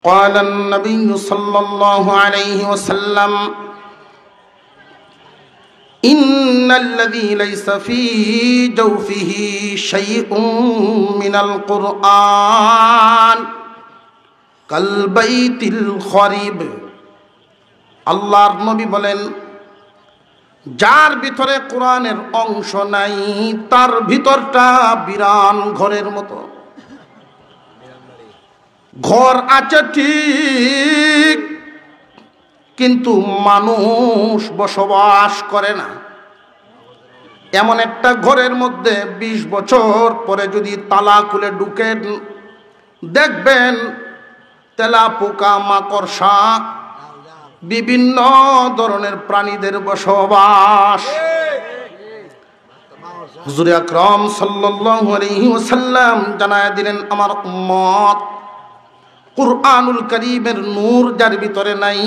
قال النبي صلى الله عليه وسلم إن الذي ليس في جوفه شيء من القرآن كالبيت الخريب আল্লাহর নবী বলেন, যার ভিতরে কোরআনের অংশ নাই তার ভিতরটা বিরান ঘরের মতো। ঘর আছে ঠিক, কিন্তু মানুষ বসবাস করে না। এমন একটা ঘরের মধ্যে 20 বছর পরে যদি তালা খুলে ঢুকেন, দেখবেন তেলা পোকা মাকড়সা বিভিন্ন ধরনের প্রাণীদের বসবাস। হুজুর আকরাম সাল্লাল্লাহু আলাইহি ওয়াসাল্লাম জানায় দিলেন, আমার উম্মত কুরআনুল কারীমের নূর যার ভিতরে নাই,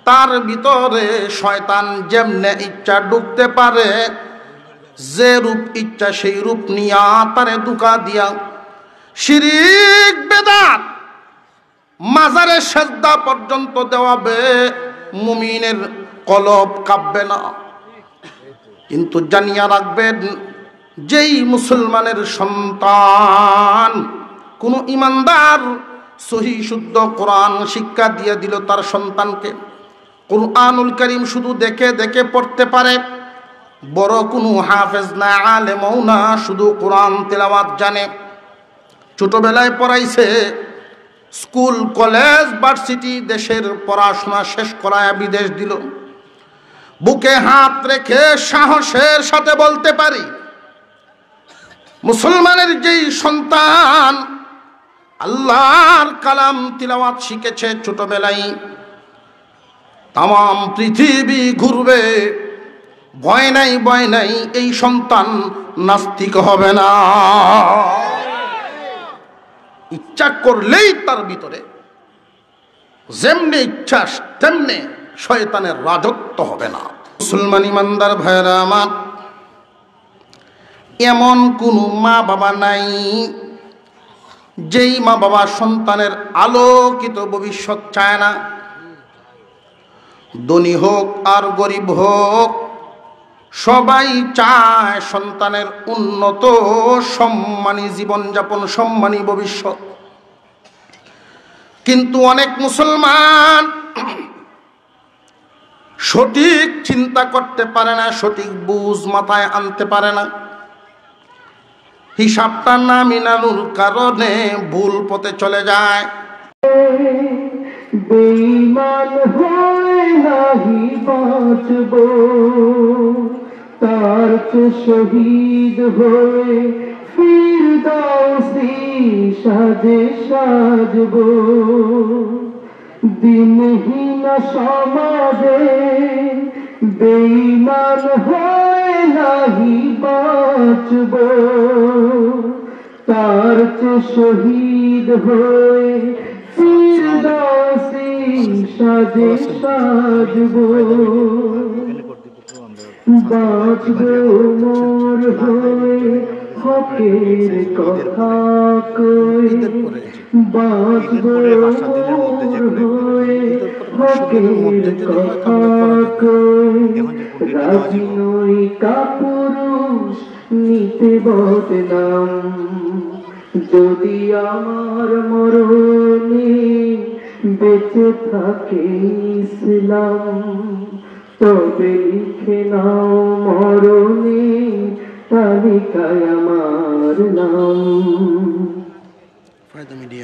তার ভিতরে শয়তান যেমনে ইচ্ছা ঢুকতে পারে, যে রূপ ইচ্ছা সেই রূপ নিয়া তারে ধোঁকা দিয়া শিরিক বেদাত মাজারে সেজদা পর্যন্ত দেওয়াবে, মুমিনের কলব কাঁপবে না। কিন্তু জানিয়া রাখবেন, যেই মুসলমানের সন্তান কোন ইমানদার সহি শুদ্ধ কোরআন শিক্ষা দিয়ে দিল তার সন্তানকে, কুরআনুল কারীম শুধু দেখে দেখে পড়তে পারে, বড় কোনো হাফেজ না, আলেমও না, শুধু কোরআন তেলাওয়াত জানে, ছোটবেলায় পড়াইছে, স্কুল কলেজ ভার্সিটি দেশের পড়াশোনা শেষ করায় বিদেশ দিল, বুকে হাত রেখে সাহসের সাথে বলতে পারি, মুসলমানের যেই সন্তান আল্লাহর কালাম তিলাওয়াত শিখেছে ছোটবেলায়, তাম পৃথিবী ঘুরবে, ভয় নাই ভয় নাই, এই সন্তান নাস্তিক হবে না। ইচ্ছা করলেই তার ভিতরে যেমনি ইচ্ছা তেমনি শয়তানের রাজত্ব হবে না। মুসলমান ইমানদার ভাইরা আমার, এমন কোনো মা বাবা নাই যেই মা বাবা সন্তানের আলোকিত ভবিষ্যৎ চায় না। ধনী হোক আর গরিব হোক, সবাই চায় সন্তানের উন্নত সম্মানী জীবনযাপন, সম্মানী ভবিষ্যৎ। কিন্তু অনেক মুসলমান সঠিক চিন্তা করতে পারে না, সঠিক বুঝ মাথায় আনতে পারে না, হিসাবটা না মিলানোর কারণে ভুল পথে চলে যায়। বেঈমান হয়ে নাহি বাঁচব, তার তো শহীদ হয়ে ফিরদাউসি সাজে সাজব। দিনহীন সমাজে বেঈমান হয়ে নাহি বাঁচব, তার তো শহীদ হয়ে ফিরদাউসি সাজে সাজব। বাঁচব মোর হয়ে হকের কথা কই, বাঁচব মোর হয়ে হকের কথা কই। রাজি নই কাপুরুষ নিতে বদনাম, যদি আমার মরণে বেঁচে থাকে ইসলাম, তবে লিখে নাও মরণে তালিকায় আমার নাম।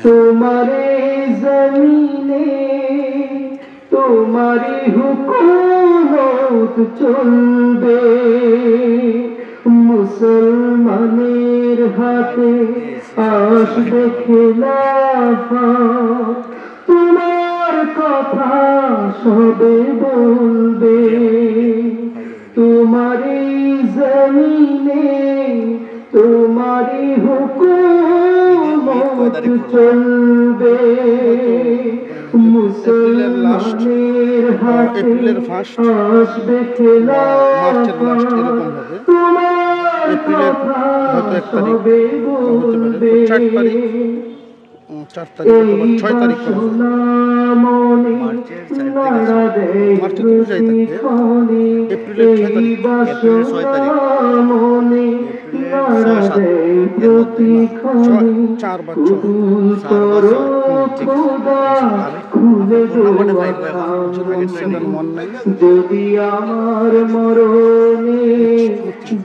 তোমারে জমিনে তোমারি হুকুমত চলবে, মুসলমানের হাতে আসবে খেলাফত, তোমার কথা সবে বলবে। তোমারি জমিনে তোমারি হুকুমত চলবে, মুসলমানের হাতে আসবে খেলাফত, তোমার কথা সবে বলবে। 4 তারিখ অথবা 6 তারিখ করা যায়। মার্চের 4 থেকে মার্চে তো পূজাই থাকবে, এপ্রিলের 6 তারিখ। এপ্রিলের 6 তারিখ, এপ্রিলের 6-7 এর মধ্যে 4 বা 6। 4 বা 6, ঠিক আছে ইনশাআল্লাহ। আমি আপনার ফোন নাম্বারটা পাইবো এখন মন নাই। যদি আমার মরণে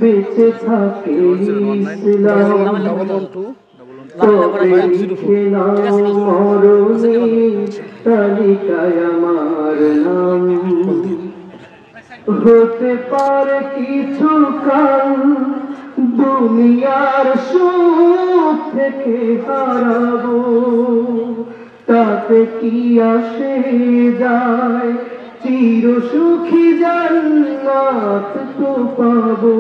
বেঁচে থাকে ইসলাম, 112 তবে লিখে নাও মরণের তালিকায় আমার নাম। হতে পারে কিছু কাল দুনিয়ার সুখ থেকে হারাবো, তাতে কি আসে যায়, চির সুখী জান্নাত তো পাবো।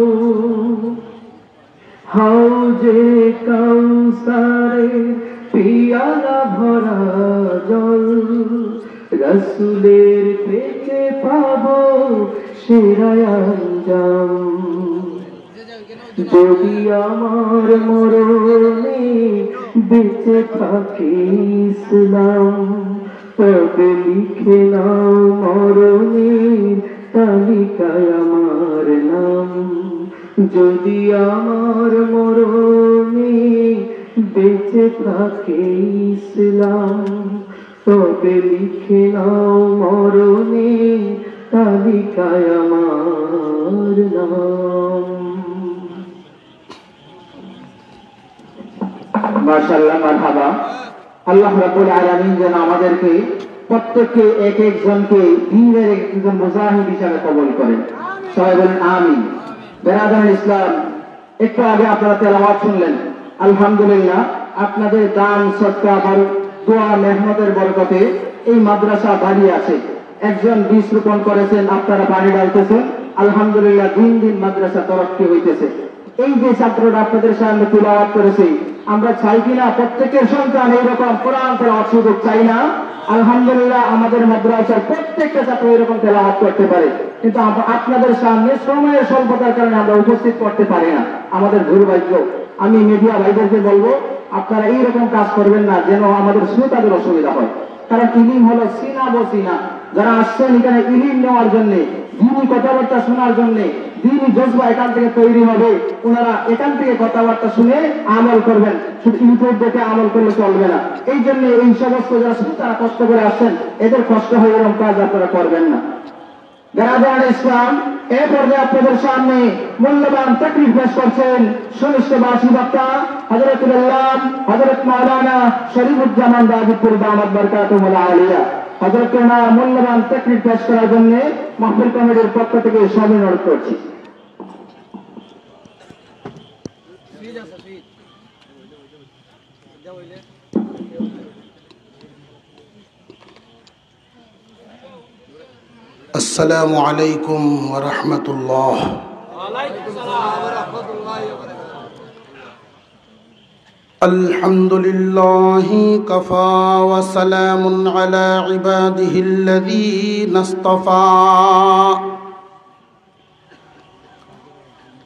হাউজে কাউসারে পিয়ালা ভরা জল, রাসূলের থেকে পাবো সেরা আঞ্জাম। যদি আমার মরণে বেঁচে থাকে ইসলাম, তবে লিখে নাও মরণের তালিকায় আমার নাম। যদি আমার মরণে বেঁচে থাকে ইসলাম, তবে লিখে নাও মরণের তালিকায় আমার নাম। মাশাআল্লাহ, মারহাবা। আল্লাহ রাব্বুল আলামিন যেন আমাদেরকে প্রত্যেককে এক একজনকে দ্বীনের একজন মুজাহিদ হিসাবে কবুল করেন। সবাই বলেন আমিন। বেরাদার ইসলাম, একটু আগে আপনারা তেলাওয়াত শুনলেন। আলহামদুলিল্লাহ, আপনাদের দান সদকা দোয়া মেহনতের বরকতে এই মাদ্রাসা দাঁড়িয়ে আছে। একজন বীজ রোপণ করেছেন, আপনারা পানি ডালতেছেন। আলহামদুলিল্লাহ, দিন দিন মাদ্রাসা তরক্কি হইতেছে। এই যে ছাত্ররা আপনাদের সামনে তিলাওয়াত করেছে, আমরা চাই কিনা প্রত্যেকের সন্তান এইরকম কোরআন তেলাওয়াত সুযোগ চাই না? আলহামদুলিল্লাহ, আমাদের মাদ্রাসার প্রত্যেকটা ছাত্র এরকম তেলাওয়াত করতে পারে, কিন্তু আপনাদের সামনে সময়ের স্বল্পতার কারণে আমরা উপস্থিত করতে পারি না, আমাদের দুর্ভাগ্য। আমি মিডিয়া ভাইদেরকে বলবো, আপনারা এইরকম কাজ করবেন না যেন আমাদের শ্রোতাদের অসুবিধা হয়। কারণ ইলিম হলো সিনা বসিনা। যারা আসছেন এখানে ইলিম নেওয়ার জন্য, দিনী কথাবার্তা শোনার জন্য, দিনী জজবা এখান থেকে তৈরি হবে, ওনারা এখান থেকে কথাবার্তা শুনে আমল করবেন। শুধু ইউটিউব দেখে আমল করলে চলবে না। এই জন্য এই সমস্ত যারা শ্রোতারা কষ্ট করে আসছেন, এদের কষ্ট হয়ে এরকম কাজ আপনারা করবেন না। বেরাদার ইসলাম, এ পর্যায়ে আপনাদের সামনে মূল্যবান তাকরীর পেশ করছেন সুনিষ্ঠবাসী বক্তা হযরতুল আল্লাহ হযরত মাওলানা শরীফুজ্জামান গাজীপুর দামাত বরকাতুহুল আলিয়া। হযরত ওনার মূল্যবান তাকরীর পেশ করার জন্য মাহফিল কমিটির পক্ষ থেকে সবাই অনুরোধ করছি। আসসালামু আলাইকুম ওয়া রাহমাতুল্লাহ। আলহামদুলিল্লাহি কাফা ওয়া সালামুন আলা ইবাদিহিল্লাযীনা ইসতাফা।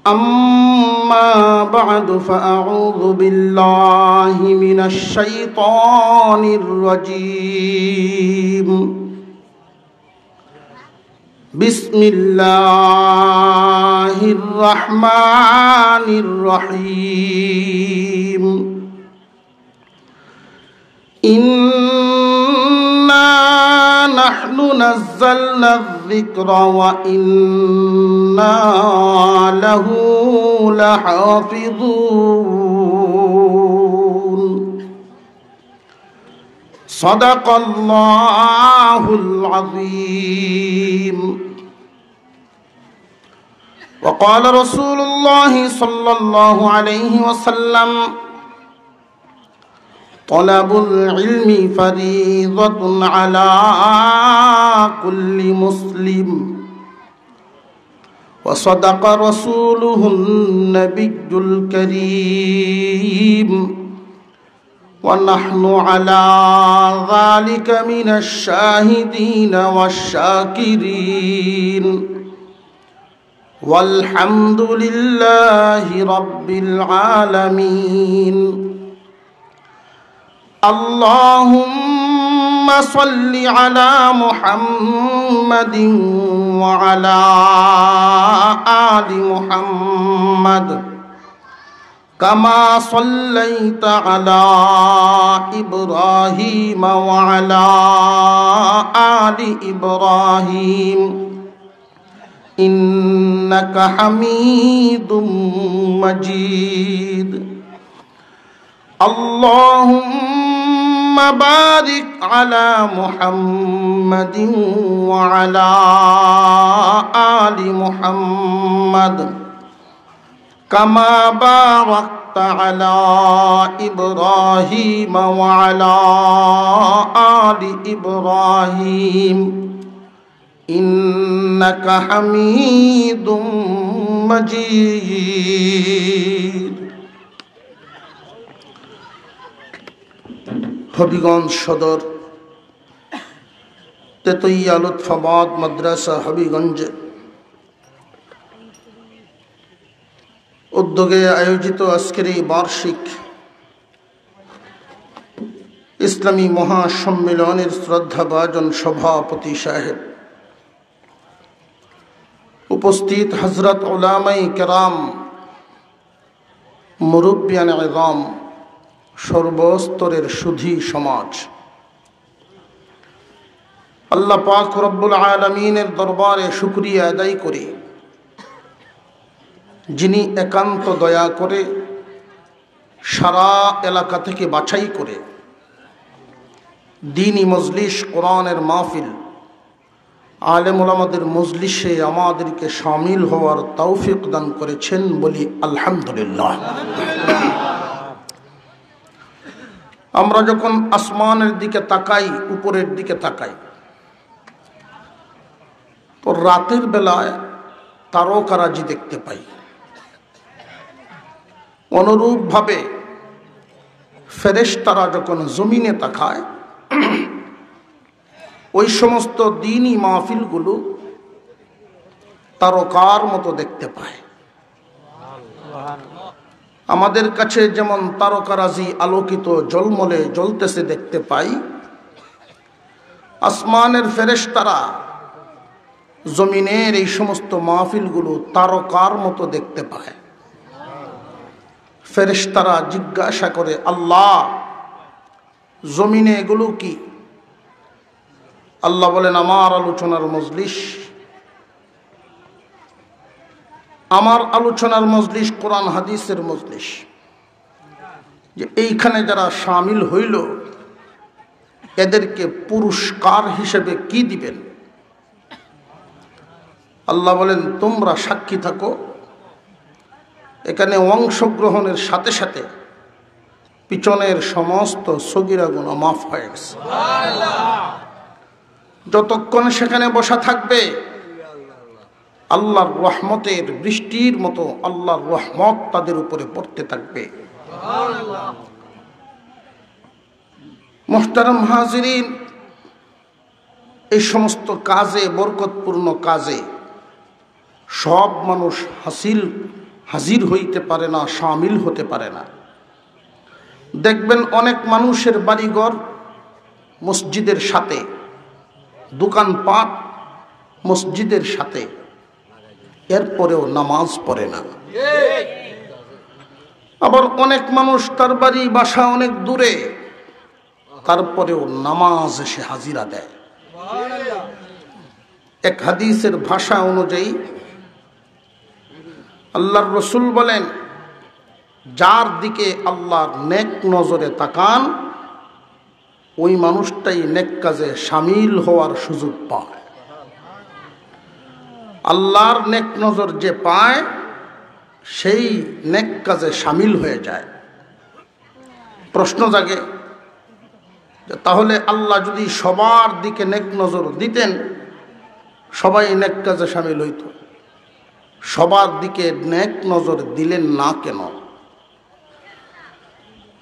আম্মা বা'দু ফাআউযু বিল্লাহি মিনাশ শাইতানির রাজীম। বিসমিল্লাহির রহমানির রহিম। ইন্না নাহনু নাযালনায যিকরা ওয়া ইন্না লাহু লাহাফিযুন। সাদাকাল্লাহুল আযীম। وقال رسول الله صلى الله عليه وسلم: طلب العلم فريضة على كل مسلم. وصدق رسوله النبي الكريم، ونحن على ذلك من الشاهدين والشاكرين، والحمد لله رب العالمين. اللهم صل على محمد وعلى آل محمد كما صليت على إبراهيم وعلى آل إبراهيم إنك حميد مجيد اللهم بارك على محمد وعلى آل محمد كما باركت على إبراهيم وعلى آل إبراهيم إنك حميد مجيد হবিগঞ্জ সদর তেতইয়া লুৎফাবাদ মাদ্রাসা হবিগঞ্জে উদ্যোগে আয়োজিত আজকের এই বার্ষিক ইসলামী মহাসম্মেলনের শ্রদ্ধাভাজন সভাপতি সাহেব, উপস্থিত হযরত উলামায়ে কেরাম, মুরব্বিয়ানে ইযাম, সর্বস্তরের সুধী সমাজ, আল্লাহ পাক রব্বুল আলামিনের দরবারে শুকরিয়া আদায় করি, যিনি একান্ত দয়া করে সারা এলাকা থেকে বাছাই করে দ্বীনি মজলিস, কোরআনের মাহফিল, আলেম ওলামাদের মজলিসে আমাদেরকে শামিল হওয়ার তৌফিক দান করেছেন, বলি আলহামদুলিল্লাহ। আমরা যখন আসমানের দিকে তাকাই, উপরের দিকে তাকাই, তো রাতের বেলায় তারকারাজি দেখতে পাই। অনুরূপভাবে ফেরেশতারা যখন জমিনে তাকায়, ওই সমস্ত দ্বীনি মাহফিলগুলো তারকার মতো দেখতে পায়। আমাদের কাছে যেমন তারকারাজি আলোকিত ঝলমলে জ্বলতেছে দেখতে পাই, আসমানের ফেরেশতারা জমিনের এই সমস্ত মাহফিলগুলো তারকার মতো দেখতে পায়। ফেরেশতারা জিজ্ঞাসা করে, আল্লাহ, জমিনে এগুলো কি? আল্লাহ বলেন, আমার আলোচনার মজলিস। আমার আলোচনার মজলিস কোরআন হাদিসের মজলিস। যে এইখানে যারা শামিল হইল, এদেরকে পুরস্কার হিসেবে কি দিবেন? আল্লাহ বলেন, তোমরা সাক্ষী থাকো, এখানে অংশগ্রহণের সাথে সাথে পিছনের সমস্ত সগীরা গুনাহ মাফ হয়ে গেছে। যতক্ষণ সেখানে বসা থাকবে, আল্লাহর রহমতের বৃষ্টির মতো আল্লাহর রহমত তাদের উপরে পড়তে থাকবে। মুহতারাম হাজিরিন, এই সমস্ত কাজে, বরকতপূর্ণ কাজে সব মানুষ হাজির হইতে পারে না, শামিল হতে পারে না। দেখবেন অনেক মানুষের বাড়িঘর মসজিদের সাথে, দোকানপাট মসজিদের সাথে, এরপরেও নামাজ পড়ে না। আবার অনেক মানুষ তার বাড়ি বাসা অনেক দূরে, তারপরেও নামাজ এসে হাজিরা দেয়। এক হাদিসের ভাষা অনুযায়ী আল্লাহর রসুল বলেন, যার দিকে আল্লাহর নেক নজরে তাকান, ওই মানুষটাই নেক কাজে শামিল হওয়ার সুযোগ পায়। আল্লাহর নেক নজর যে পায়, সেই নেক কাজে শামিল হয়ে যায়। প্রশ্ন জাগে, তাহলে আল্লাহ যদি সবার দিকে নেক নজর দিতেন, সবাই নেক কাজে শামিল হইত। সবার দিকে নেক নজর দিলেন না কেন?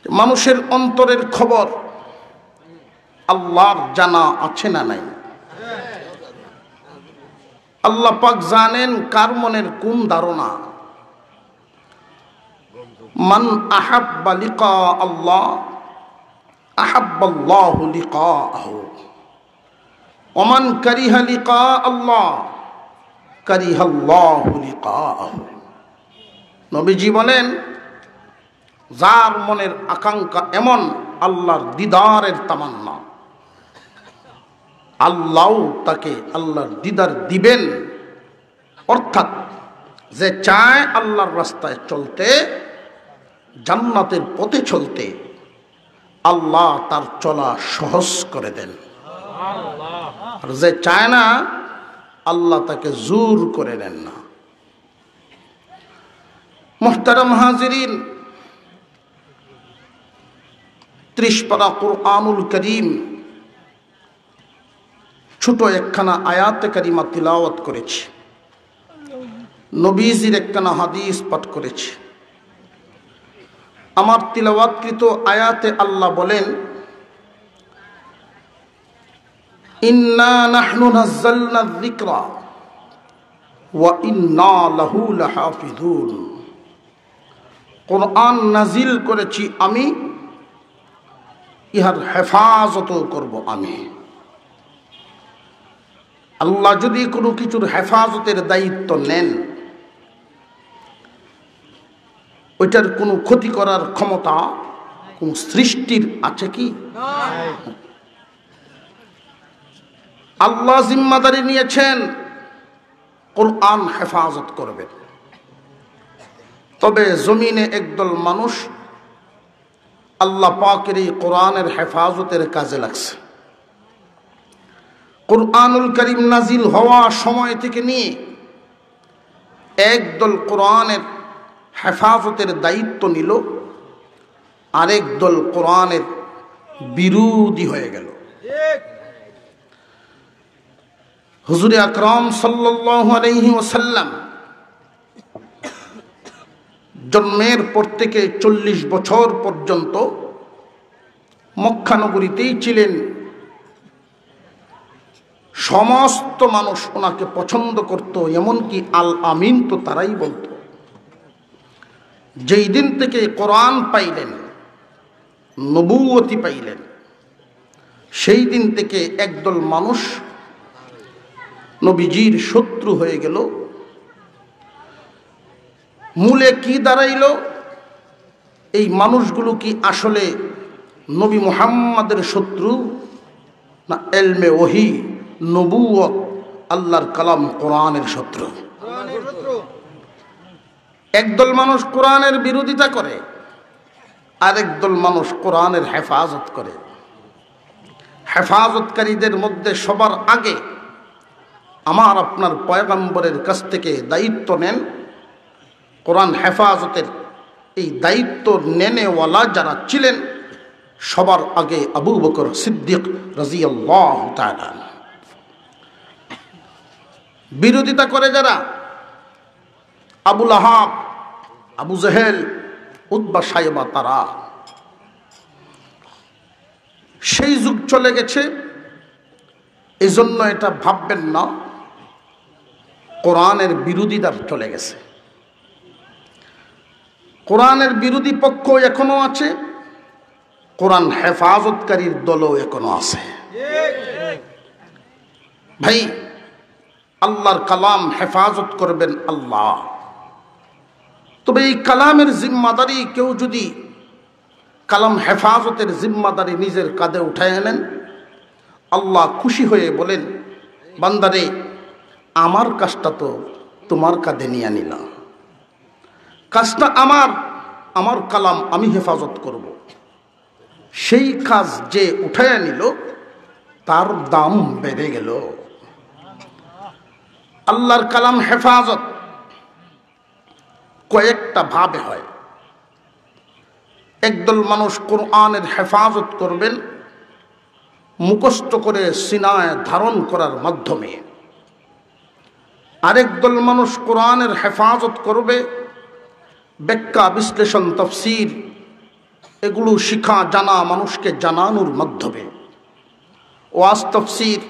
মানুষের অন্তরের খবর আল্লাহর জানা আছে না নাই? আল্লাহ পাক জানেন কার মনের কোন ধারণা। মান আহাব্বা লিকা আল্লাহ আহাব্বাল্লাহু লিকাআহু ওমান কারিহা লিকা আল্লাহ কারিহাল্লাহু লিকাআহু। নবীজি বলেন, যার মনের আকাঙ্ক্ষা এমন আল্লাহর দিদারের তামান্না, আল্লাহ তাকে আল্লাহর দিদার দিবেন। অর্থাৎ যে চায় আল্লাহর রাস্তায় চলতে, জান্নাতের পথে চলতে, আল্লাহ তার চলা সহজ করে দেন। আর যে চায় না, আল্লাহ তাকে জোর করে নেন না। মুহতারাম হাজিরিন, 30 পারা কুরআনুল কারীম ছোট একখানা আয়াতে কারিমা তিলাওয়াত করেছি, নবীজির একখানা হাদিস পাঠ করেছি। আমার তিলাওয়াতকৃত আয়াতে আল্লাহ বলেন, ইন্না নাহনু নাযালনা যিকরা ওয়া ইন্না লাহু লাহাফিজুন। কোরআন নাজিল করেছি আমি, ইহার হেফাজতও করব আমি। আল্লাহ যদি কোনো কিছুর হেফাজতের দায়িত্ব নেন, ওইটার কোনো ক্ষতি করার ক্ষমতা কোন সৃষ্টির আছে কি? আল্লাহ জিম্মাদারি নিয়েছেন কোরআন হেফাজত করবেন। তবে জমিনে একদল মানুষ আল্লাহ পাকের এই কোরআনের হেফাজতের কাজে লাগছে। কোরআনুল কারীম নাজিল হওয়া সময় থেকে নিয়ে একদল কোরআনের হেফাজতের দায়িত্ব নিল, আরেক দল কোরআনের বিরোধী হয়ে গেল। হুজুরে আকরাম সাল্লাল্লাহু আলাইহি ওয়াসাল্লাম জন্মের পর থেকে 40 বছর পর্যন্ত মক্কা নগরীতেই ছিলেন। সমস্ত মানুষ ওনাকে পছন্দ করত, এমনকি আল আমিন তো তারাই বলতো। যেই দিন থেকে কোরআন পাইলেন, নবুয়তি পাইলেন, সেই দিন থেকে একদল মানুষ নবীজির শত্রু হয়ে গেল। মূলে কি দাঁড়াইল? এই মানুষগুলো কি আসলে নবী মুহাম্মাদের শত্রু, না এলমে ওহী, নবুয়ত, আল্লাহর কালাম কোরআনের শত্রু? একদল মানুষ কোরআনের বিরোধিতা করে, আরেকদল মানুষ কোরআনের হেফাজত করে। হেফাজতকারীদের মধ্যে সবার আগে আমার আপনার পয়গম্বরের কাছ থেকে দায়িত্ব নেন। কোরআন হেফাজতের এই দায়িত্ব নেনেওয়ালা যারা ছিলেন, সবার আগে আবু বকর সিদ্দিক রাদিয়াল্লাহু তাআলা। বিরোধিতা করে যারা, আবু লাহাব, আবু জেহেল, উতবা, সাইবা, তারা। সেই যুগ চলে গেছে, এজন্য এটা ভাববেন না কোরআনের বিরোধীরা চলে গেছে। কোরআনের বিরোধী পক্ষ এখনো আছে, কোরআন হেফাজতকারীর দলও এখনো আছে। ভাই, আল্লাহর কালাম হেফাজত করবেন আল্লাহ। তবে এই কালামের জিম্মাদারি কেউ যদি কালাম হেফাজতের জিম্মাদারি নিজের কাঁধে উঠায় নেন, আল্লাহ খুশি হয়ে বলেন, বান্দারে আমার কাজটা তো তোমার কাঁধে নিয়ে নিলাম, কাজটা আমার কালাম আমি হেফাজত করব। সেই কাজ যে উঠায় নিল তার দাম বেড়ে গেল। আল্লাহর কালাম হেফাজত কয়েকটা ভাবে হয়। একদল মানুষ কোরআনের হেফাজত করবেন মুখস্থ করে সিনায় ধারণ করার মাধ্যমে, আরেকদল মানুষ কোরআনের হেফাজত করবে ব্যাখ্যা, বিশ্লেষণ, তাফসীর, এগুলো শিখা জানা মানুষকে জানানোর মাধ্যমে। ওয়াজ, তাফসীর,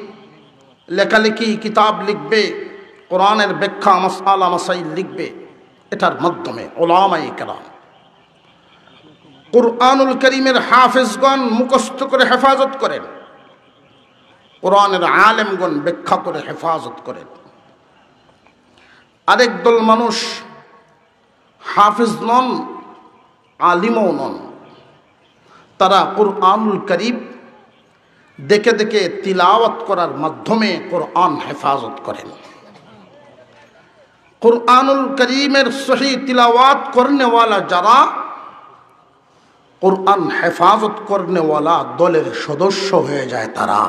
লেখালেখি, কিতাব লিখবে, কোরআনের ব্যাখ্যা, মাসআলা, মাসাইল লিখবে, এটার মাধ্যমে উলামায়ে কেরাম। কুরআনুল কারীমের হাফেজগণ মুখস্থ করে হেফাজত করেন, কোরআনের আলেমগণ ব্যাখ্যা করে হেফাজত করেন। আরেক দল মানুষ হাফেজ নন, আলিমও নন, তারা কুরআনুল কারীম দেখে দেখে তিলাওয়াত করার মাধ্যমে কোরআন হেফাজত করেন। কুরআনুল কারীমের সহি তিলাওয়াত করনে ওয়ালা যারা, কোরআন হেফাজত করনে ওয়ালা দলের সদস্য হয়ে যায় তারা।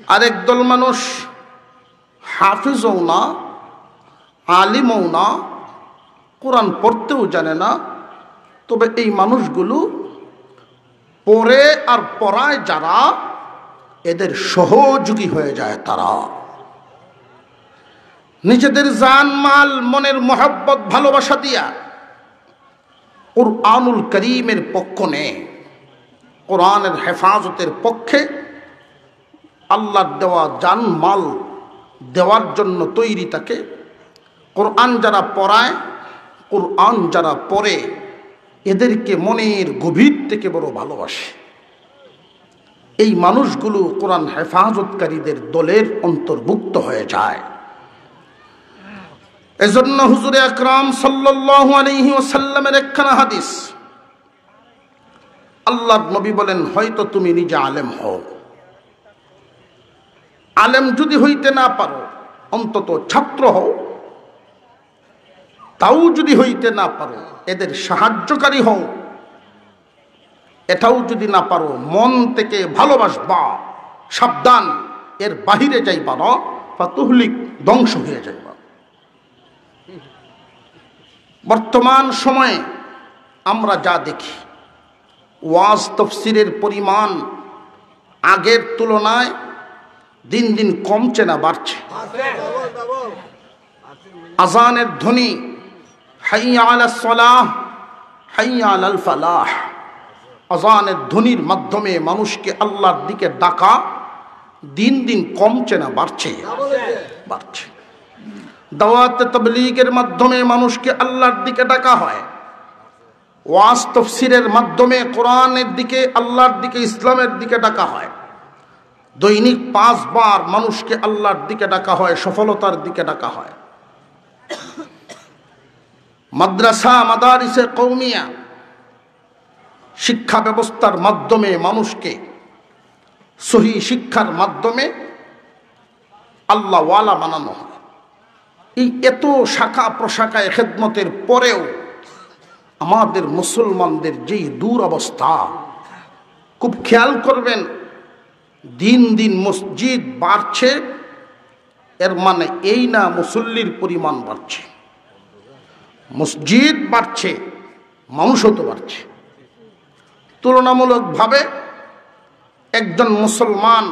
আরেক দল মানুষ হাফিজও না, আলিমও না, কোরআন পড়তেও জানে না, তবে এই মানুষগুলো পড়ে আর পড়ায় যারা, এদের সহযোগী হয়ে যায় তারা। নিজেদের জান মাল মনের মোহাব্বত ভালোবাসা দিয়া কুরআনুল কারীমের পক্ষ নেয়, কোরআনের হেফাজতের পক্ষে আল্লাহর দেওয়া জান মাল দেওয়ার জন্য তৈরি থাকে। কোরআন যারা পড়ায়, কোরআন যারা পড়ে, এদেরকে মনের গভীর থেকে বড় ভালোবাসে। এই মানুষগুলো কোরআন হেফাজতকারীদের দলের অন্তর্ভুক্ত হয়ে যায়। এজন্য হুজুরে আকরাম সাল্লাল্লাহু আলাইহি ওয়াসাল্লামের একখানা হাদিস, আল্লাহর নবী বলেন, হয়তো তুমি নিজে আলেম হও, আলেম যদি হইতে না পারো অন্তত ছাত্র হও, তাও যদি হইতে না পারো এদের সাহায্যকারী হও, এটাও যদি না পারো মন থেকে ভালোবাসবা, সাবধান, এর বাহিরে যাইবা না, ফাতুহলিক, ধ্বংস হয়ে যাইবা। বর্তমান সময়ে আমরা যা দেখি, ওয়াজ তাফসীরের পরিমাণ আগের তুলনায় দিন দিন কমছে না বাড়ছে। আজানের ধ্বনি, হাইয়া আলাস সালাহ, হাইয়া আলাল ফালাহ, আজানের ধ্বনির মাধ্যমে মানুষকে আল্লাহর দিকে ডাকা দিন দিন কমছে না বাড়ছে? বাড়ছে। দাওয়াত তাবলীগের মাধ্যমে মানুষকে আল্লাহর দিকে ডাকা হয়, ওয়াজ তাফসীরের মাধ্যমে কোরআনের দিকে, আল্লাহর দিকে, ইসলামের দিকে ডাকা হয়। দৈনিক 5 বার মানুষকে আল্লাহর দিকে ডাকা হয়, সফলতার দিকে ডাকা হয়। মাদ্রাসা, মাদারিসে কওমিয়া শিক্ষা ব্যবস্থার মাধ্যমে মানুষকে সহি শিক্ষার মাধ্যমে আল্লাহ ওয়ালা বানানো হয়। এই এত শাখা প্রশাখায় খেদমতের পরেও আমাদের মুসলমানদের যেই দুরবস্থা, খুব খেয়াল করবেন, দিন দিন মসজিদ বাড়ছে, এর মানে এই না মুসল্লির পরিমাণ বাড়ছে। মসজিদ বাড়ছে, মানুষও তো বাড়ছে। তুলনামূলকভাবে একজন মুসলমান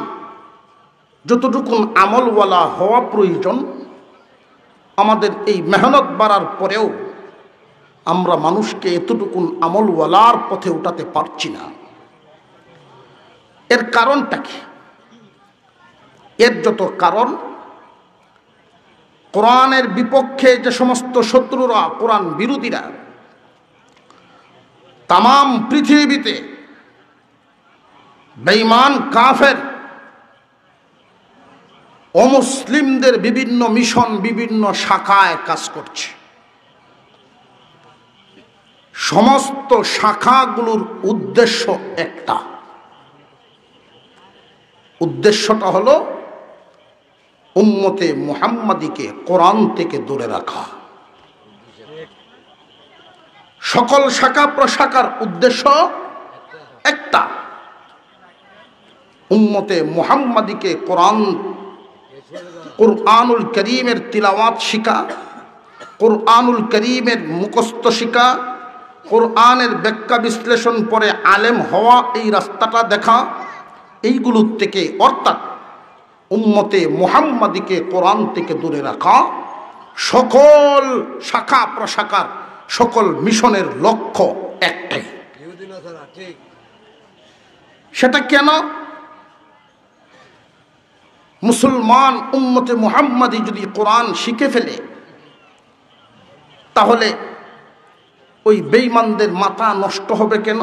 যতটুকুন আমলওয়ালা হওয়া প্রয়োজন, আমাদের এই মেহনত বাড়ার পরেও আমরা মানুষকে এতটুকুন আমলওয়ালার পথে উঠাতে পারছি না। এর কারণটা কি? এর যত কারণ, কোরআনের বিপক্ষে যে সমস্ত শত্রুরা, কোরআন বিরোধীরা তাম পৃথিবীতে বেঈমান কাফের অমুসলিমদের বিভিন্ন মিশন, বিভিন্ন শাখায় কাজ করছে। সমস্ত শাখাগুলোর উদ্দেশ্য একটা, উদ্দেশ্যটা হলো উম্মতে মুহাম্মাদীকে কোরআন থেকে দূরে রাখা। সকল শাখা প্রশাখার উদ্দেশ্য একটা, উম্মতে মুহাম্মাদীকে কুরআনুল কারীমের তিলাওয়াত শিখা, কুরআনুল কারীমের মুখস্থ শিখা, কোরআনের ব্যাখ্যা বিশ্লেষণ পরে আলেম হওয়া, এই রাস্তাটা দেখা। এইগুলোর থেকে, অর্থাৎ উম্মতে মুহাম্মাদীকে কোরআন থেকে দূরে রাখা, সকল শাখা প্রশাখার, সকল মিশনের লক্ষ্য একটাই। সেটা কেন? মুসলমান উম্মতে মুহাম্মাদী যদি কোরআন শিখে ফেলে, তাহলে ওই বেঈমানদের মাথা নষ্ট হবে কেন?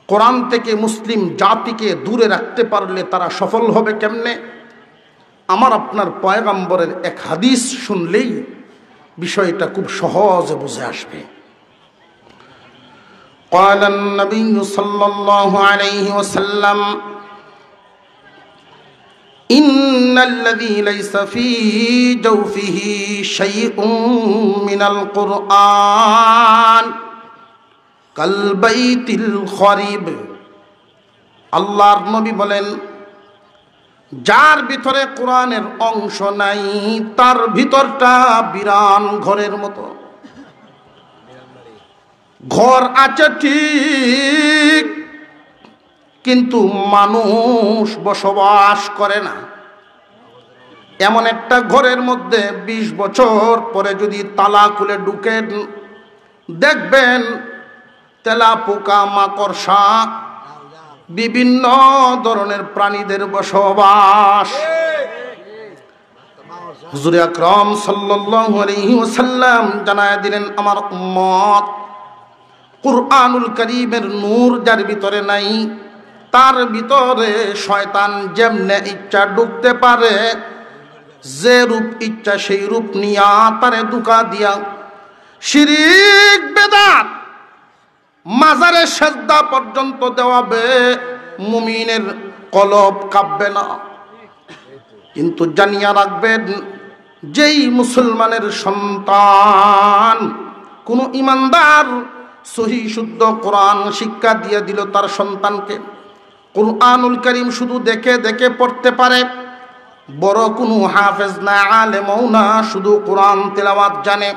কোরআন থেকে মুসলিম জাতিকে দূরে রাখতে পারলে তারা সফল হবে কেমনে? আমার আপনার পয়গম্বরের এক হাদিস শুনলেই বিষয়টা খুব সহজে বুঝে আসবে। قال النبي صلى الله عليه وسلم إن الذي ليس في جوفه شيء من القرآن كالبيت الخريب। আল্লাহর নবী বলেন, যার ভিতরে কোরআনের অংশ নাই তার ভিতরটা বিরান ঘরের মতো। ঘর আছে ঠিক, কিন্তু মানুষ বসবাস করে না। এমন একটা ঘরের মধ্যে 20 বছর পরে যদি তালা খুলে ঢুকেন, দেখবেন তেলা পোকা মাকড়সা বিভিন্ন ধরনের প্রাণীদের বসবাস। হুজুর আকরাম সাল্লাল্লাহু আলাইহি ওয়াসাল্লাম জানায় দিলেন, আমার উম্মত কুরআনুল কারীমের নূর যার ভিতরে নাই তার ভিতরে শয়তান যেমনে ইচ্ছা ঢুকতে পারে, যে রূপ ইচ্ছা সেই রূপ নিয়া তারে ধোঁকা দিয়া শিরিক বেদাত মাজারে সেজদা পর্যন্ত দেওয়াবে, মুমিনের কলব কাঁপবে না। কিন্তু জানিয়া রাখবেন, যেই মুসলমানের সন্তান কোন ইমানদার সহি শুদ্ধ কোরআন শিক্ষা দিয়ে দিল তার সন্তানকে, কুরআনুল কারীম শুধু দেখে দেখে পড়তে পারে, বড় কোনো হাফেজ না, আলেমও না, শুধু কোরআন তেলাওয়াত জানে,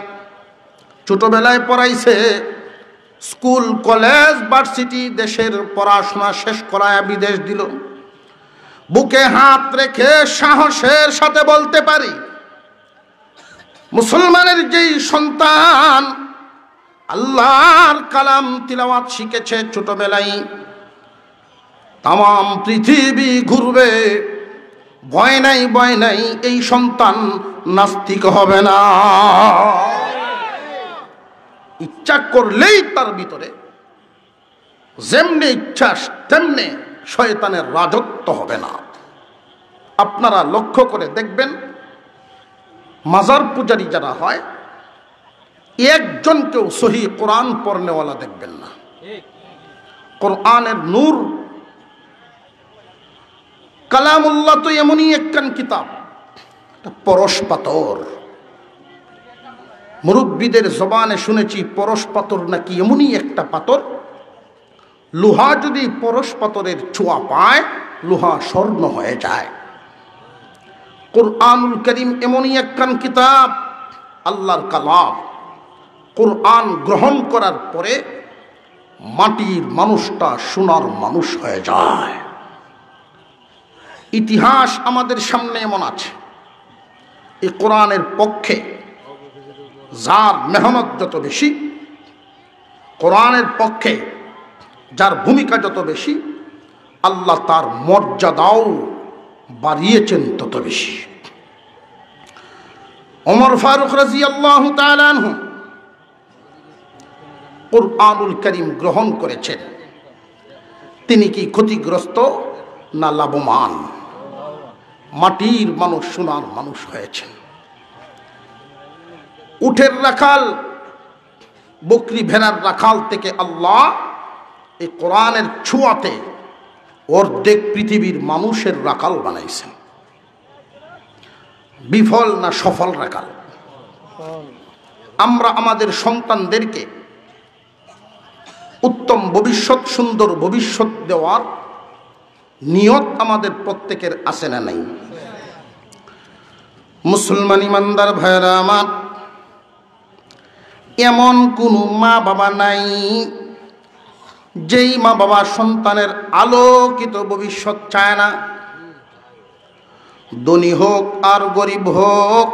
ছোটবেলায় পড়াইছে, স্কুল কলেজ ভার্সিটি দেশের পড়াশোনা শেষ করায় বিদেশ দিল, বুকে হাত রেখে সাহসের সাথে বলতে পারি, মুসলমানের যেই সন্তান আল্লাহর কালাম তিলাওয়াত শিখেছে ছোটবেলায়, তাম পৃথিবী ঘুরবে, ভয় নাই ভয় নাই, এই সন্তান নাস্তিক হবে না। ইচ্ছা করলেই তার ভিতরে যেমনি ইচ্ছা তেমনি শয়তানের রাজত্ব হবে না। আপনারা লক্ষ্য করে দেখবেন, মাজার পূজারী যারা হয়, একজনকেও সহি কোরআন পড়নেওয়ালা দেখবেন না। কোরআনের নূর কালামুল্লাহ তো এমনই একখান কিতাব, পরশ পাথর। মুরব্বীদের জবানে শুনেছি পরশ পাথর নাকি এমনই একটা পাথর, লোহা যদি পরশ পাথরের ছোঁয়া পায় লোহা স্বর্ণ হয়ে যায়। কুরআনুল কারীম এমনই একখান কিতাব, আল্লাহর কালাম। কুরআন গ্রহণ করার পরে মাটির মানুষটা সোনার মানুষ হয়ে যায়। ইতিহাস আমাদের সামনে এমন আছে, এই কোরআনের পক্ষে যার মেহনত যত বেশি, কোরআনের পক্ষে যার ভূমিকা যত বেশি, আল্লাহ তার মর্যাদাও বাড়িয়েছেন তত বেশি। ওমর ফারুক রাদিয়াল্লাহু তাআলা আনহু কুরআনুল কারীম গ্রহণ করেছেন। তিনি কি ক্ষতিগ্রস্ত না লাভবান? মাটির মানুষ সোনার মানুষ হয়েছেন। উটের রাখাল, বকরি ভেড়ার রাখাল থেকে আল্লাহ এই কোরআনের ছোঁয়াতে অর্ধেক পৃথিবীর মানুষের রাখাল বানাইছেন। বিফল না সফল রাখাল? আমরা আমাদের সন্তানদেরকে উত্তম ভবিষ্যৎ, সুন্দর ভবিষ্যৎ দেওয়ার নিয়ত আমাদের প্রত্যেকের আছে না নাই? মুসলমান ইমানদার ভাইরা আমার, এমন কোনো মা বাবা নাই যেই মা বাবা সন্তানের আলোকিত ভবিষ্যৎ চায় না। ধনী হোক আর গরিব হোক,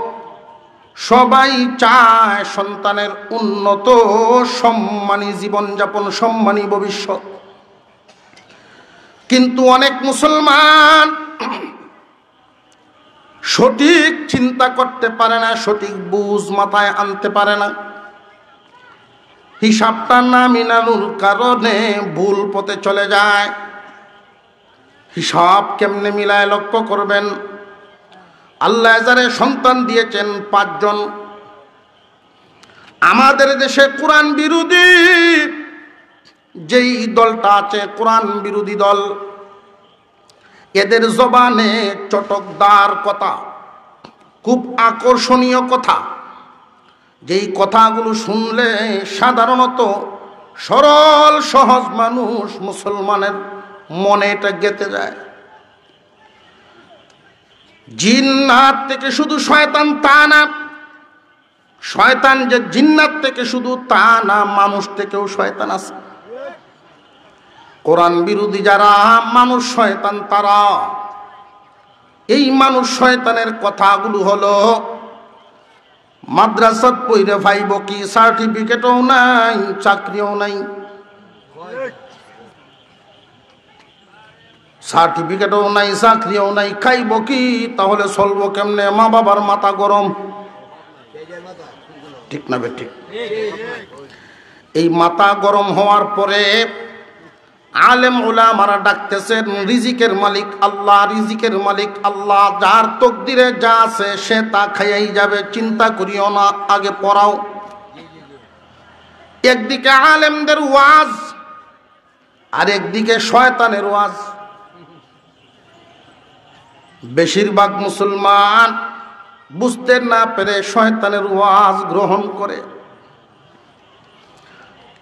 সবাই চায় সন্তানের উন্নত সম্মানী জীবনযাপন, সম্মানী ভবিষ্যৎ। কিন্তু অনেক মুসলমান সঠিক চিন্তা করতে পারে না, সঠিক বুঝ মাথায় আনতে পারে না। হিসাবটা না মিলানোর কারণে ভুল পথে চলে যায়। হিসাব কেমনে মিলায় লক্ষ্য করবেন। আল্লাহ যারে সন্তান দিয়েছেন 5 জন। আমাদের দেশে কোরআন বিরোধী যেই দলটা আছে, কোরআন বিরোধী দল, এদের জবানে চটকদার কথা, খুব আকর্ষণীয় কথা, যেই কথাগুলো শুনলে সাধারণত সরল সহজ মানুষ মুসলমানের মনে এটা গেঁথে যায়। জিন্নাত থেকে শুধু শয়তান তা না, শয়তান যে জিন্নাত থেকে শুধু তা না, মানুষ থেকেও শয়তান আছে। কোরআন বিরোধী যারা মানুষ শয়তান, তারা এই মানুষ শয়তানের কথাগুলো হলো মাদ্রাসাত পড়ে ভাইব কি, সার্টিফিকেটও নাই, চাকরিও নাই। সার্টিফিকেটও নাই, চাকরিও নাই, খাইব কি, তাহলে চলবো কেমনে? মা বাবার মাথা গরম, ঠিক না ঠিক? এই মাথা গরম হওয়ার পরে আলেম উলামারা ডাকতেছেন, রিজিকের মালিক আল্লাহ, রিজিকের মালিক আল্লাহ, যার তকদিরে যা আছে সে তা খাইয়াই যাবে, চিন্তা করিও না, আগে পড়াও। একদিকে আলেমদের ওয়াজ আর একদিকে শয়তানের ওয়াজ। বেশিরভাগ মুসলমান বুঝতে না পেরে শয়তানের ওয়াজ গ্রহণ করে।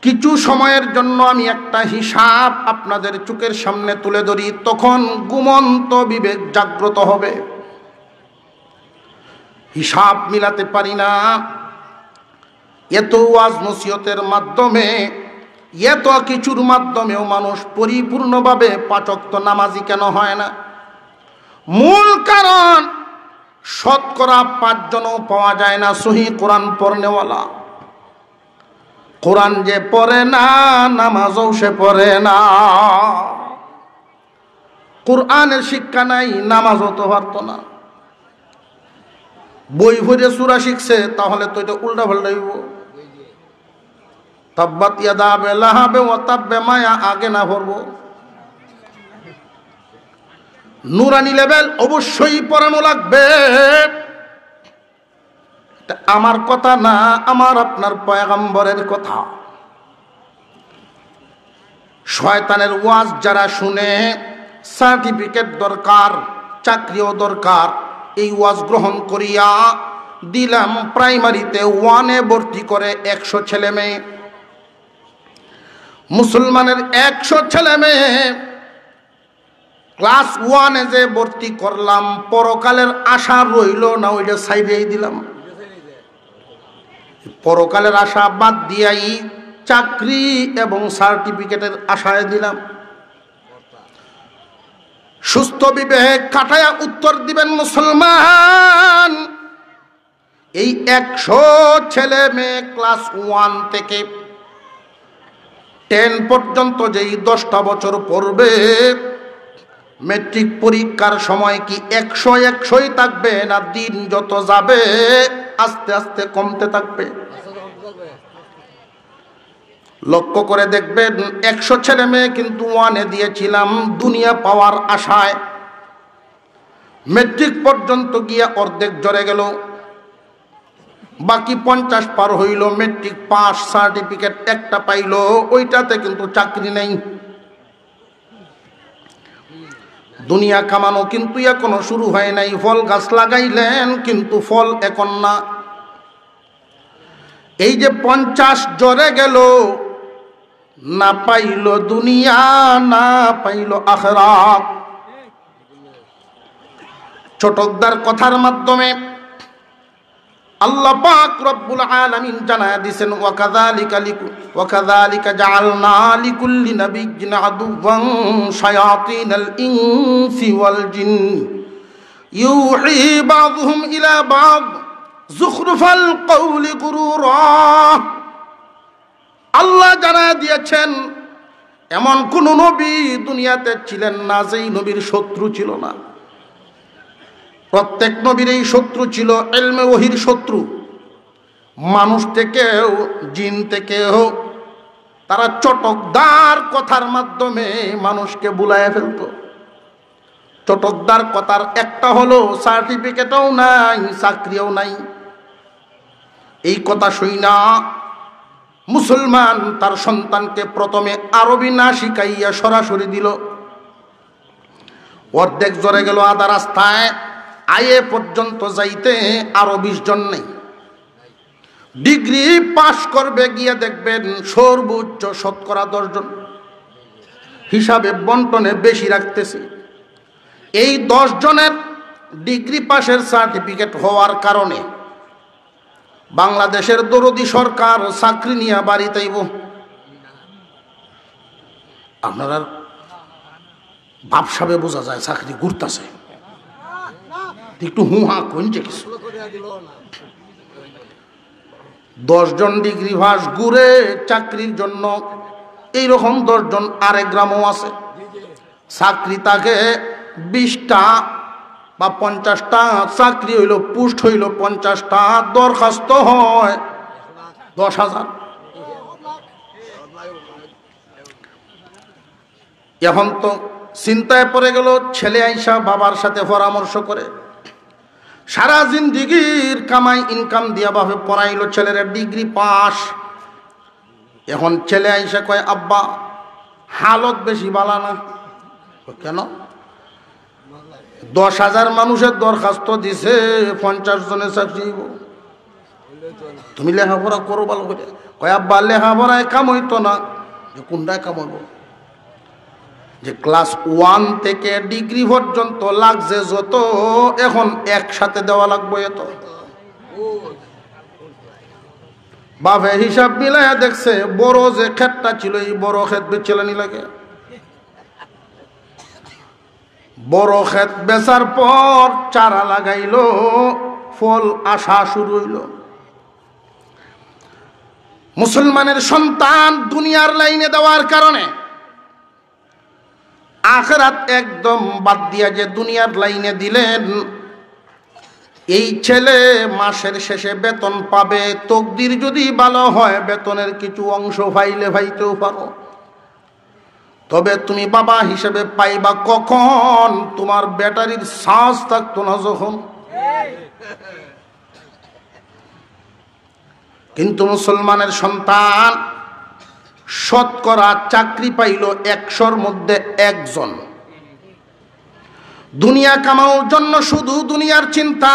কিছু সময়ের জন্য আমি একটা হিসাব আপনাদের চোখের সামনে তুলে ধরি, তখন ঘুমন্ত বিবেক জাগ্রত হবে। হিসাব মিলাতে পারি না, এত ওয়াজ নসিহতের মাধ্যমে, এত কিছুর মাধ্যমেও মানুষ পরিপূর্ণভাবে 5 ওয়াক্ত নামাজি কেন হয় না? মূল কারণ, শতকরা 5 জনও পাওয়া যায় না সহি কোরআন পড়নেওয়ালা। কোরআন যে পড়ে না, নামাজও সে পড়ে না। কোরআনের শিক্ষা নাই, নামাজও তো পারতো না। বই ভরে সূরা শিখছে, তাহলে তো এটা উল্টা পাল্টা হইব। তাব্বাত ইয়াদা আবি লাহাবে ওয়া তাব্বে, মায়া আগে না পড়ব। নুরানি লেভেল অবশ্যই পড়ানো লাগবে। আমার কথা না, আমার আপনার পয়গম্বরের কথা। শয়তানের ওয়াজ যারা শুনে, সার্টিফিকেট দরকার, চাকরিও দরকার, এই ওয়াজ গ্রহণ করিয়া দিলাম প্রাইমারিতে 1-এ ভর্তি করে 100 ছেলে মেয়ে। মুসলমানের 100 ছেলে মেয়ে ক্লাস 1-এ যে ভর্তি করলাম, পরকালের আশা রইল না, ওইটা সাইডেই দিলাম। পরকালের আশা বাদ দিয়াই চাকরি এবং সার্টিফিকেটের আশায় দিলাম। সুস্থ বিবেক কাটায়া উত্তর দিবেন মুসলমান। এই 100 ছেলে মেয়ে ক্লাস 1 থেকে 10 পর্যন্ত যেই 10টা বছর পড়বে, মেট্রিক পরীক্ষার সময় কি 100-100ই থাকবে, না দিন যত যাবে আস্তে আস্তে কমতে থাকবে? লক্ষ্য করে দেখবেন, 100 ছেলে মেয়ে কিন্তু 1-এ দিয়েছিলাম দুনিয়া পাওয়ার আশায়। মেট্রিক পর্যন্ত গিয়া অর্ধেক জড়ে গেল, বাকি 50 পার হইল, মেট্রিক পাস, সার্টিফিকেট একটা পাইল, ওইটাতে কিন্তু চাকরি নেই। দুনিয়া কামানো কিন্তু এখনো শুরু হয় নাই। ফল গাছ লাগাইলেন, কিন্তু ফল এখন না। এই যে 50 জড়ে গেল, না পাইল দুনিয়া, না পাইল আখিরাত। চটকদার কথার মাধ্যমে আল্লাহ পাক রব্বুল আলামিন জানায়া দিয়েছেন, ওয়াকাযালিকা জাআলনা লিকুল্লি নাবিয়্যিন আদুওয়ান শায়াতিনাল ইনসি ওয়াল জিন্নি ইউহি বাযুহুম ইলা বায যুখরুফাল কওলি গুরুরা। আল্লাহ জানায়া দিয়েছেন, এমন কোন নবী দুনিয়াতে ছিলেন না যেই নবীর শত্রু ছিল না। প্রত্যেক নবীর এই শত্রু ছিল ইলমে ওহীর শত্রু। মানুষ থেকেও, জিন থেকেও, তারা চটকদার কথার মাধ্যমে মানুষকে বুলাইয়া ফেলত। চটকদার কথার একটা হলো সার্টিফিকেটও নাই, চাকরিও নাই। এই কথা শুই না মুসলমান তার সন্তানকে প্রথমে আরবি না শিখাইয়া সরাসরি দিল। অর্ধেক জরে গেল আধা রাস্তায়, আয়ে পর্যন্ত যাইতে আরো 20 জন নেই। ডিগ্রি পাশ করবে গিয়ে দেখবেন সর্বোচ্চ 10 জন। হিসাবে বন্টনে বেশি রাখতেছে। এই 10 জনের ডিগ্রি পাশের সার্টিফিকেট হওয়ার কারণে বাংলাদেশের দরদি সরকার চাকরি নিয়ে বাড়িতেইব। আপনারা ভাবসাবে বোঝা যায় চাকরি ঘুরতেছে। একটু হুহা কইছে কিছু। 10 জন ডিগ্রি পাস ঘুরে চাকরির জন্য, এইরকম 10 জন আরেক গ্রামও আছে। চাকরি তাকে 20টা বা 50টা, চাকরি হইল পোস্ট হইল 50টা, দরখাস্ত হয় 10,000। এখন তো চিন্তায় পড়ে গেল। ছেলে আইসা বাবার সাথে পরামর্শ করে সারা জিন্দিগির কামাই ইনকাম দিয়া বাপে পড়াইলো, ছেলের ডিগ্রি পাস। এখন ছেলে আইসা কয়, আব্বা হালত বেশি বালা না। কেন? 10,000 মানুষের দরখাস্ত দিছে, 50 জনের চাকরি। তুমি লেখাপড়া করো ভালো করে। কয়, আব্বা লেখাপড়ায় কাম হইতো না। কোনটায় কাম হইব? যে ক্লাস 1 থেকে ডিগ্রি পর্যন্ত লাগছে যত, এখন একসাথে দেওয়া লাগবে এত। বাপে হিসাব মিলাইয়া দেখছে বড় যে ক্ষেতটা ছিল, এই বড় ক্ষেত বেচেলানি লাগে। বড় ক্ষেত বেচার পর চারা লাগাইলো, ফল আসা শুরু হইল। মুসলমানের সন্তান দুনিয়ার লাইনে দেওয়ার কারণে আখিরাত একদম বাদ দিয়া যে দুনিয়ার লাইনে দিলেন, এই ছেলে মাসের শেষে বেতন পাবে। তকদির যদি ভালো হয় বেতনের কিছু অংশ পাইলে পাইতেও পারো। তবে তুমি বাবা হিসেবে পাইবা কখন? তোমার ব্যাটারির চার্জ থাকতো না যখন। কিন্তু মুসলমানের সন্তান শতকরা চাকরি পাইল 100-র মধ্যে 1 জন। দুনিয়া কামানোর জন্য শুধু দুনিয়ার চিন্তা।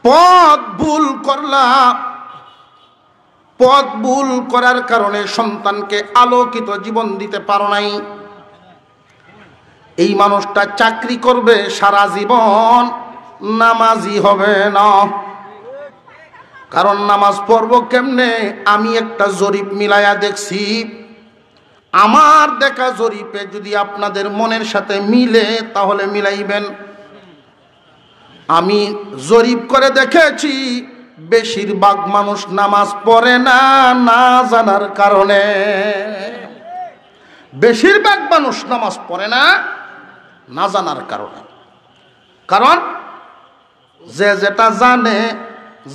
পথ ভুল করলা, পথ ভুল করার কারণে সন্তানকে আলোকিত জীবন দিতে পারো নাই। এই মানুষটা চাকরি করবে সারা জীবন, নামাজি হবে না। কারণ নামাজ পড়ব কেমনে? আমি একটা জরিপ মিলাইয়া দেখছি। আমার দেখা জরিপে যদি আপনাদের মনের সাথে মিলে তাহলে মিলাইবেন। আমি জরিপ করে দেখেছি বেশিরভাগ মানুষ নামাজ পড়ে না, না জানার কারণে। বেশিরভাগ মানুষ নামাজ পড়ে না, না জানার কারণে। কারণ যে যেটা জানে,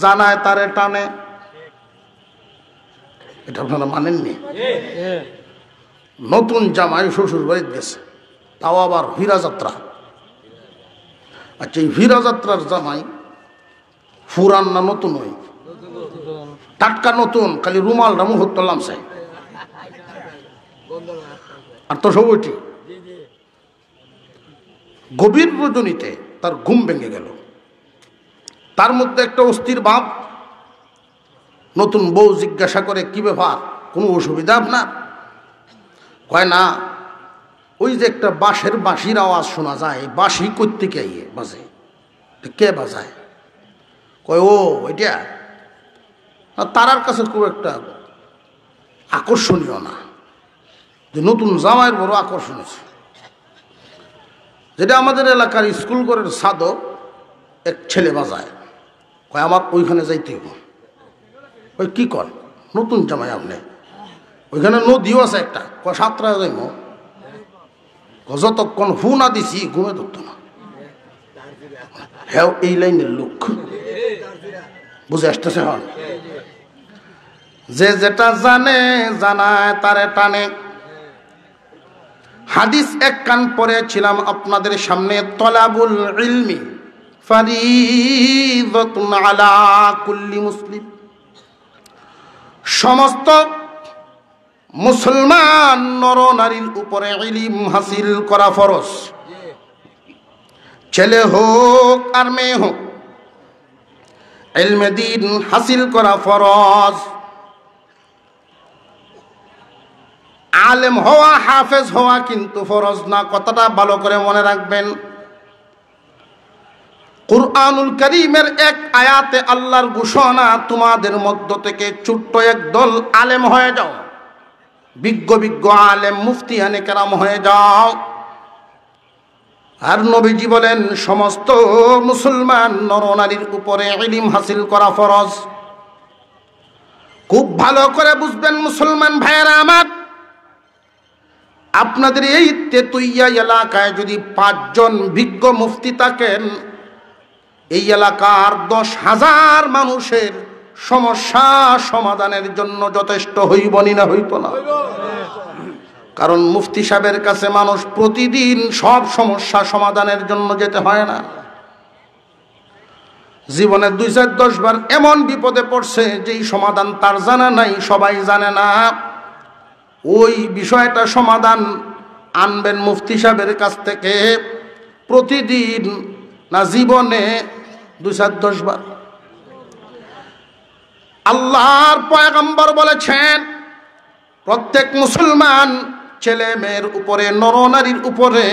জানায় তারে টানে। এটা আপনারা মানেননি? নতুন জামাই শ্বশুর বাড়িতে গেছে, তাও আবার হীরাযাত্রা। আচ্ছা, এই হীরাযাত্রার জামাই পুরান না নতুন? ওই টাটকা নতুন, খালি রুমালটা মুখ তুললাম চাই, আর তো সব ওইটি। গভীর রজনীতে তার ঘুম ভেঙে গেল। তার মধ্যে একটা অস্থির ভাব। নতুন বউ জিজ্ঞাসা করে, কি ব্যাপার, কোনো অসুবিধা আপনার? কয় না, ওই যে একটা বাঁশের বাঁশির আওয়াজ শোনা যায়, বাঁশি করতে কে বাজে? কে বাজায়? কয় ও ওইটা। তারার কাছে খুব একটা আকর্ষণীয় না, যে নতুন জামাইয়ের বড় আকর্ষণ আছে। যেটা আমাদের এলাকার স্কুল ঘরের ছাদও এক ছেলে বাজায়। কয় আমার ওইখানে যাইতে হইব। ওই কি কর, নতুন জামাই আপনি? ওইখানে নদীও আছে একটা। কয় 7টা যাইব। যতক্ষণ ফু না দিছি ঘুমে ধরতো না। হ্যাঁ, এই লাইনের লোক বুঝে আসতেছে। হন যে যেটা জানে জানায় তারে টানে। হাদিস এক কান পড়েছিলাম আপনাদের সামনে, তলাবুল ইলমি ফারিদাতুন আলা কুল্লি মুসলিম। সমস্ত মুসলমান নর নারীর উপরে ইলম হাসিল করা ফরজ। ছেলে হোক আর মেয়ে হোক, ইলমে দ্বীন হাসিল করা ফরজ। আলেম হওয়া, হাফেজ হওয়া কিন্তু ফরজ না, কথাটা ভালো করে মনে রাখবেন। কুরআনুল কারীমের এক আয়াতে আল্লাহর ঘোষণা, তোমাদের মধ্য থেকে ছোট্ট একদল আলেম হয়ে যাও, বিজ্ঞ বিজ্ঞ আলেম মুফতিয়ানে কেরাম হয়ে যাও। আর নবীজি বলেন সমস্ত মুসলমান নরনারীর উপরে ইলম হাসিল করা ফরজ। খুব ভালো করে বুঝবেন মুসলমান ভাইয়েরা আমার, আপনাদের এই তেতুইয়া এলাকায় যদি 5 জন বিজ্ঞ মুফতি থাকেন, এই এলাকার 10,000 মানুষের সমস্যা সমাধানের জন্য যথেষ্ট হইবনি না হইত না? কারণ মুফতি সাহেবের কাছে মানুষ প্রতিদিন সব সমস্যা সমাধানের জন্য যেতে হয় না। জীবনে 2-4-10 বার এমন বিপদে পড়ছে যেই সমাধান তার জানা নাই, সবাই জানে না। ওই বিষয়টা সমাধান আনবেন মুফতি সাহেবের কাছ থেকে প্রতিদিন না, জীবনে 2-4-10 বার। আল্লাহর পয়গম্বর বলেছেন প্রত্যেক মুসলমান ছেলে মেয়ের উপরে, নরনারীর উপরে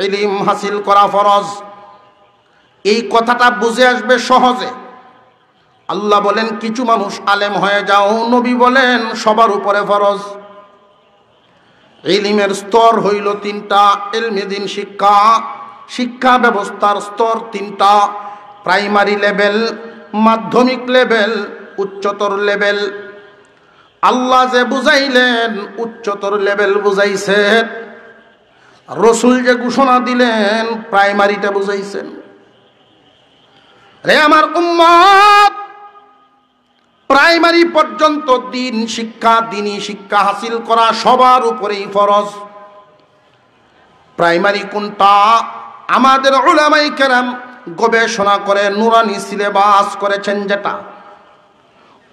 ইলম হাসিল করা ফরজ। এই কথাটা বুঝে আসবে সহজে। আল্লাহ বলেন কিছু মানুষ আলেম হয়ে যাও, নবী বলেন সবার উপরে ফরজ। ইলমের স্তর হইল 3টা। ইলমে দ্বীন শিক্ষা, শিক্ষা ব্যবস্থার স্তর 3টা: প্রাইমারি লেভেল, মাধ্যমিক লেভেল, উচ্চতর লেভেল। আল্লাহ যে বুঝাইলেন উচ্চতর লেভেল বুঝাইছেন, রসুল যে ঘোষণা দিলেন প্রাইমারিটা বুঝাইছেন। রে আমার উম্মত, প্রাইমারি পর্যন্ত দ্বীন শিক্ষা, দ্বীনি শিক্ষা হাসিল করা সবার উপরেই ফরজ। প্রাইমারি কোনটা? আমাদের উলামায়ে কেরাম গবেষণা করে নুরানি সিলেবাস করেছেন, যেটা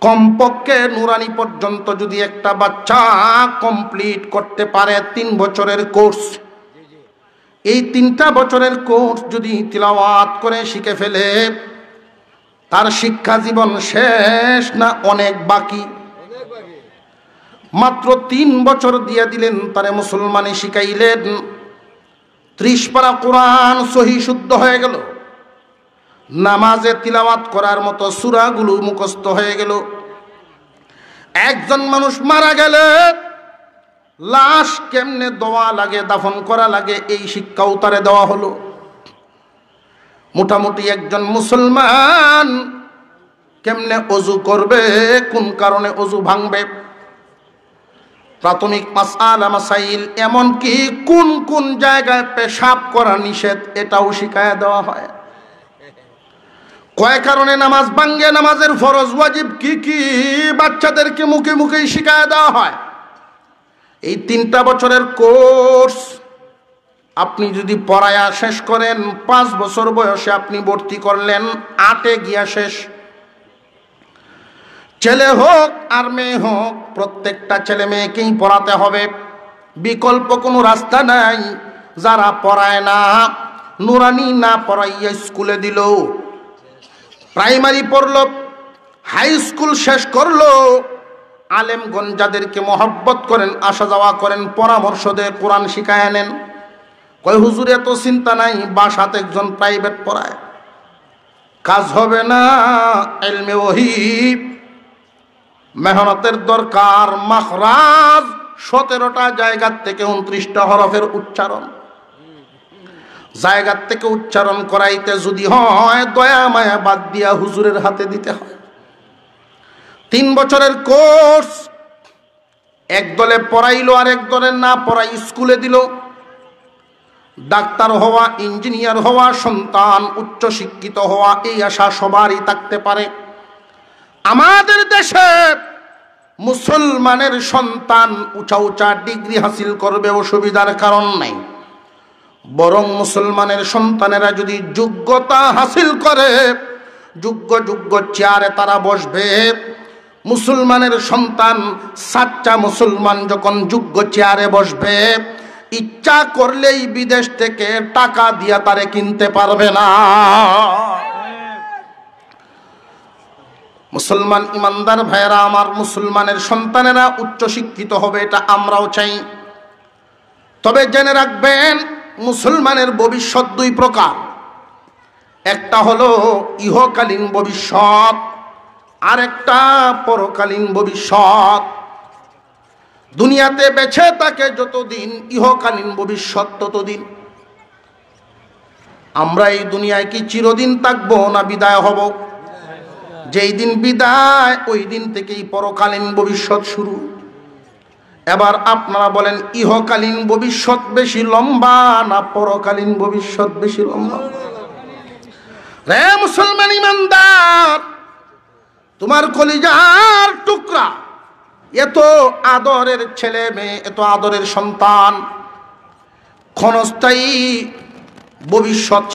কমপক্ষে নুরানি পর্যন্ত যদি একটা বাচ্চা কমপ্লিট করতে পারে, 3 বছরের কোর্স, এই 3টা বছরের কোর্স যদি তিলাওয়াত করে শিখে ফেলে, তার শিক্ষা জীবন শেষ না অনেক বাকি? মাত্র 3 বছর দিয়ে দিলেন তারে মুসলমানি শিখাইলেন, 30 পারা কোরআন সহি শুদ্ধ হয়ে গেল, নামাজে তিলাওয়াত করার মতো সূরাগুলো মুখস্থ হয়ে গেল। একজন মানুষ মারা গেলে লাশ কেমনে দোয়া লাগে, দাফন করা লাগে, এই শিক্ষাও তারে দেওয়া হলো। মোটামুটি একজন মুসলমান কেমনে ওযু করবে, কোন কারণে ওযু ভাঙবে, প্রাথমিক মাসআলা মাসাইল, এমনকি কোন কোন জায়গায় পেশাব করা নিষেধ, এটাও শিখায়া দেওয়া হয়। কয় কারণে নামাজ ভাঙ্গে, নামাজের ফরজ ওয়াজিব কি কি, বাচ্চাদেরকে মুখে মুখেই শিখায়া দেওয়া হয়। এই 3টা বছরের কোর্স আপনি যদি পড়ায়া শেষ করেন, 5 বছর বয়সে আপনি ভর্তি করলেন, 8-এ গিয়া শেষ। ছেলে হোক আর মেয়ে হোক, প্রত্যেকটা ছেলে মেয়েকেই পড়াতে হবে, বিকল্প কোনো রাস্তা নাই। যারা পড়ায় না, নুরানি না পড়াইয়া স্কুলে দিল, প্রাইমারি পড়লো, হাই স্কুল শেষ করলো, আলেমগণ যাদেরকে মহব্বত করেন, আসা যাওয়া করেন, পরামর্শ দিয়ে কোরআন শিখায় নেন। কয় হুজুর এত চিন্তা নাই, বাসাতে একজন প্রাইভেট পড়ায়, কাজ হবে না। ইলমে ওহী মেহনতের দরকার। মাখরাজ 17টা জায়গার থেকে 29টা হরফের উচ্চারণ, জায়গার থেকে উচ্চারণ করাইতে যদি হয় দয়া মায়া বাদ দিয়া হুজুরের হাতে দিতে হয়। 3 বছরের কোর্স, এক দলে পড়াইলো আর এক দলে না পড়াই স্কুলে দিল। ডাক্তার হওয়া, ইঞ্জিনিয়ার হওয়া, সন্তান উচ্চ শিক্ষিত হওয়া, এই আশা সবারই থাকতে পারে। আমাদের দেশে মুসলমানের সন্তান উঁচা উঁচা ডিগ্রি হাসিল করবে, অসুবিধার কারণ নাই। বরং মুসলমানের সন্তানেরা যদি যোগ্যতা হাসিল করে, যোগ্য চেয়ারে তারা বসবে। মুসলমানের সন্তান সাচ্চা মুসলমান যখন যোগ্য চেয়ারে বসবে, ইচ্ছা করলেই বিদেশ থেকে টাকা দিয়া তারে কিনতে পারবে না। মুসলমান ইমানদার ভাইয়েরা আমার, মুসলমানের সন্তানেরা উচ্চ শিক্ষিত হবে, এটা আমরাও চাই। তবে জেনে রাখবেন, মুসলমানের ভবিষ্যৎ দুই প্রকার। একটা হলো ইহকালীন ভবিষ্যৎ, আর একটা পরকালীন ভবিষ্যৎ। দুনিয়াতে বেঁচে থাকে যতদিন, ইহকালীন ভবিষ্যৎ ততদিন। আমরা এই দুনিয়ায় কি চিরদিন থাকবো না বিদায় হব? যেই দিন বিদায়, ওই দিন থেকেই পরকালীন ভবিষ্যৎ শুরু। এবার আপনারা বলেন, ইহকালীন ভবিষ্যৎ বেশি লম্বা না পরকালীন ভবিষ্যৎ বেশি লম্বা? রে মুসলমান ইমানদার, তোমার কলিজার টুকরা, এত আদরের ছেলে মেয়ে, এত আদরের সন্তান, ক্ষণস্থায়ী ভবিষ্যৎ